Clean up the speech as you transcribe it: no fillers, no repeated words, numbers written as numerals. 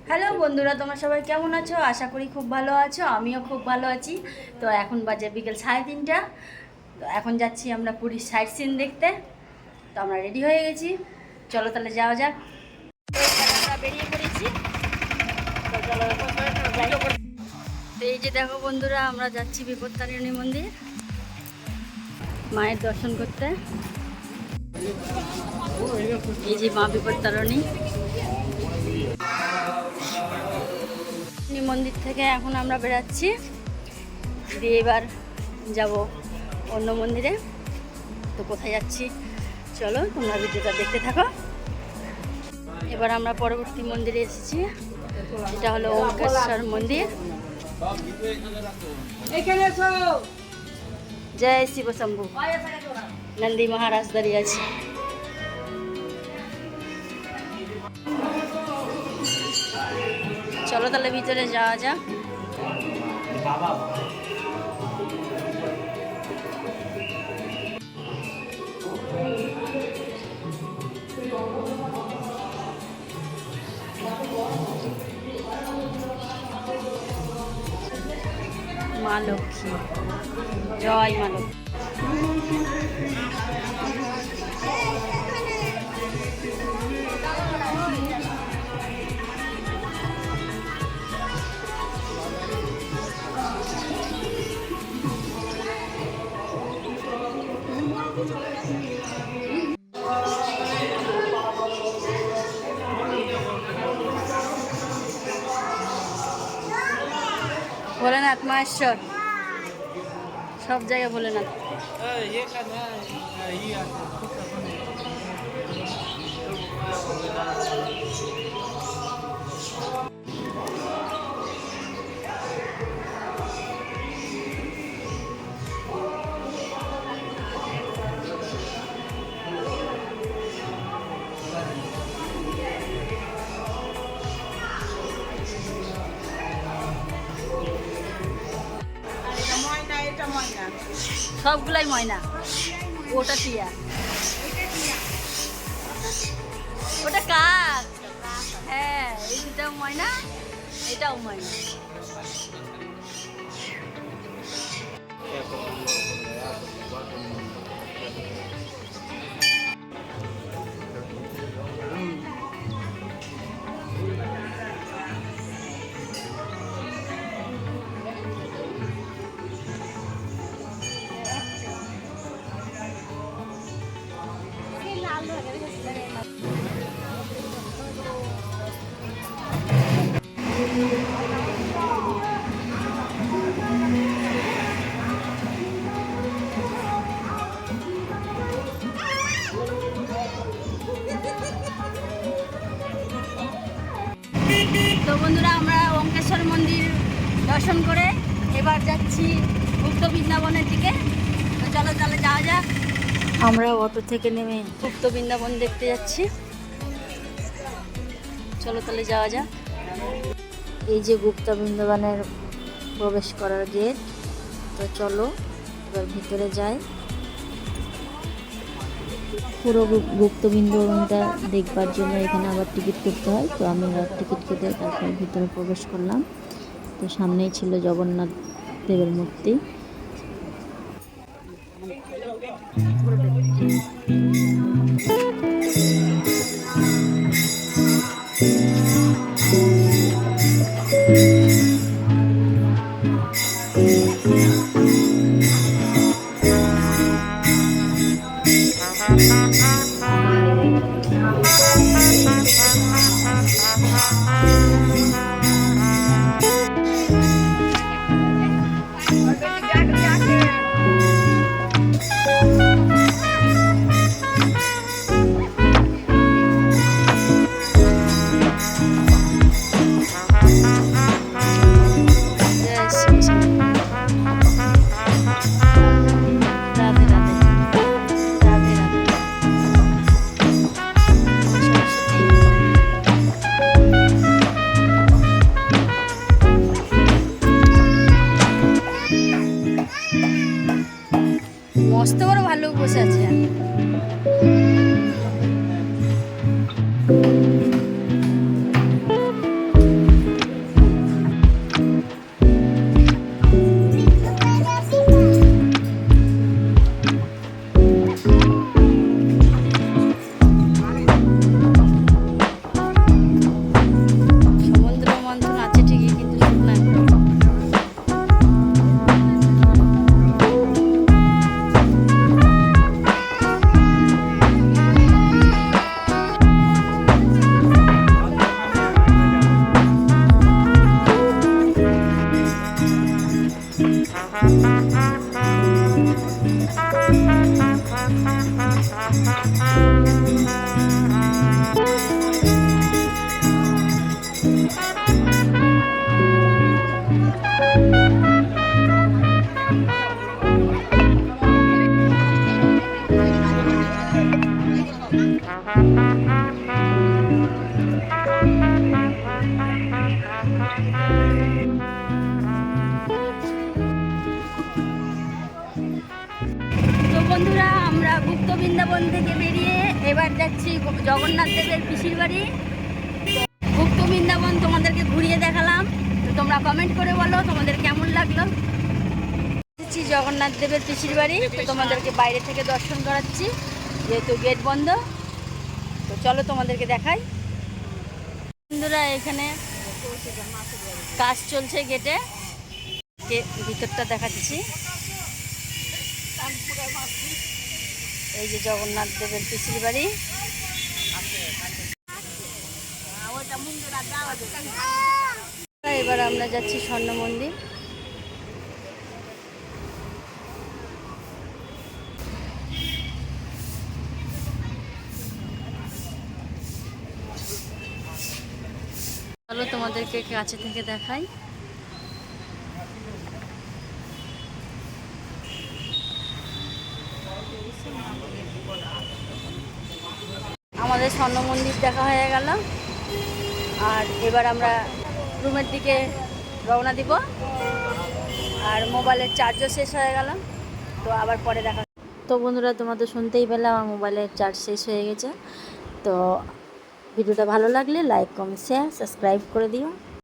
Hello বন্ধুরা, তোমরা সবাই কেমন আছো? আশা করি খুব ভালো আছো। আমিও খুব ভালো আছি। তো এখন বাজে বিকেল 3:30। তো এখন যাচ্ছি আমরা পুরীর সাইট সিন দেখতে। তো আমরা রেডি হয়ে গেছি, চলো তাহলে যাওয়া যাক। তো এখানে আমরা বেরিয়ে পড়েছি। তো চলো যাই। তো এই যে দেখো বন্ধুরা, আমরা যাচ্ছি বিপত্তারিণী মন্দির মায়ের দর্শন করতে। এই যে মা বিপত্তারিণী মন্দির থেকে এখন আমরা বেরাচ্ছি, দিয়ে এবার যাব অন্য মন্দিরে। তো কোথায় যাচ্ছি চলো তোমরা ভিডিওটা দেখতে থাকো। এবার আমরা পরবর্তী মন্দিরে এসেছি, এটা হলো ওঙ্কারেশ্বর মন্দির। জয় শিব শম্ভু। নন্দী মহারাজ দাঁড়িয়ে আছে। চলো তাহলে ভিতরে যাওয়া যাক। মা লক্ষ্মী, জয় মা লক্ষ্মী। ভোলেনাথ মহেশ্বর, সব জায়গায় ভোলেনাথ। সবগুলাই ময়না। ওটা টিয়া, ওটা কাক। হ্যাঁ, এই দুটাও ময়না, এটাও ময়না। তো বন্ধুরা, আমরা ওঙ্কারেশ্বর মন্দির দর্শন করে এবার যাচ্ছি গুপ্ত বৃন্দাবনের দিকে। তো চলো তাহলে যাওয়া যাক। আমরা অটো থেকে নেমে গুপ্ত বৃন্দাবন দেখতে যাচ্ছি। চলো তাহলে যাওয়া যাক। এই যে গুপ্ত বৃন্দাবনের প্রবেশ করার গেট। তো চলো এবার ভিতরে যাই। পুরো গুপ্ত বৃন্দাবনটা দেখবার জন্য এখানে আবার টিকিট করতে হয়। তো আমি আবার টিকিট কেটে তারপর ভিতরে প্রবেশ করলাম। তো সামনেই ছিল জগন্নাথ দেবের মূর্তি। বৃন্দাবন থেকে বেরিয়ে এবার যাচ্ছি জগন্নাথ দেবের পিসির বাড়ি। গুপ্ত বৃন্দাবন তোমাদেরকে ঘুরিয়ে দেখালাম, তো তোমরা কমেন্ট করে বলো তোমাদের কেমন লাগলো। যাচ্ছি জগন্নাথ দেবের পিসির বাড়ি, তো তোমাদেরকে বাইরে থেকে দর্শন করাচ্ছি যেহেতু গেট বন্ধ। তো চলো তোমাদেরকে দেখাই। বন্ধুরা এখানে কাজ চলছে গেটে, ভিতরটা দেখাচ্ছি। এই যে জগন্নাথ দেবের পিসির বাড়ি। এবার আমরা যাচ্ছি স্বর্ণ মন্দির। চলো তোমাদেরকে কাছে থেকে দেখাই। আমাদের স্বর্ণ মন্দির দেখা হয়ে গেল, আর এবার আমরা রুমের দিকে রওনা দিব। আর মোবাইলের চার্জও শেষ হয়ে গেল, তো আবার পরে দেখা। তো বন্ধুরা তোমরা তো শুনতেই পেলে আমার মোবাইলের চার্জ শেষ হয়ে গেছে। তো ভিডিওটা ভালো লাগলে লাইক, কমেন্ট, শেয়ার, সাবস্ক্রাইব করে দিও।